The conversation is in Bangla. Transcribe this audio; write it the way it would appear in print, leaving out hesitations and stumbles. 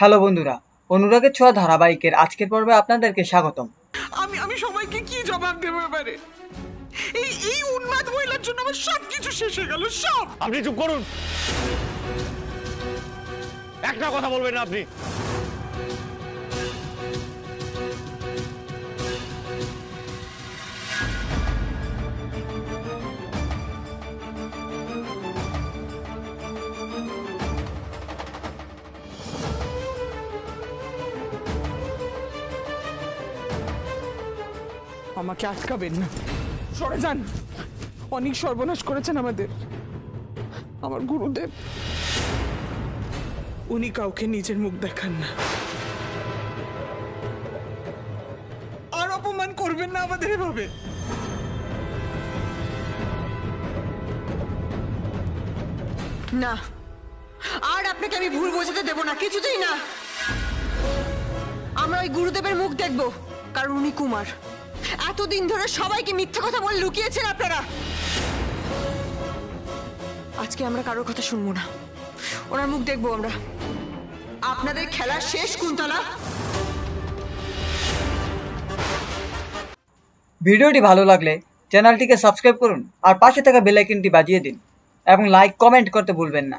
হ্যালো বন্ধুরা, অনুরাগের ছোঁয়া ধারাবাহিকের আজকের পর্বে আপনাদেরকে স্বাগতম। আমি আমি সবাইকে কি জবাব দেবো এবারে? এই এই উন্মাদ মহিলার জন্য আমার সবকিছু শেষ হয়ে গেল, সব। আপনি চুপ করুন, একটা কথা বলবেন না আপনি। আমাকে আটকাবেন না, সরে যান। অনেক সর্বনাশ করেছেন আমাদের। আমার গুরুদেব, উনি কাউকে নিজের মুখ দেখান না। আর অপমান করবেন না আমাদের এভাবে। না, আর আপনাকে আমি ভুল বোঝাতে দেব না, কিছুতেই না। আমরা ওই গুরুদেবের মুখ দেখব, কারণ উনি কুমার। এতদিন ধরে সবাইকে মিথ্যা কথা বলে লুকিয়েছেন আপনারা। আজকে আমরা কারোর কথা শুনবো না, ওনার মুখ দেখবো আমরা। আপনাদের খেলা শেষ, কুন্তলা। ভিডিওটি ভালো লাগলে চ্যানেলটিকে সাবস্ক্রাইব করুন আর পাশে থাকা বেল আইকনটি বাজিয়ে দিন এবং লাইক কমেন্ট করতে ভুলবেন না।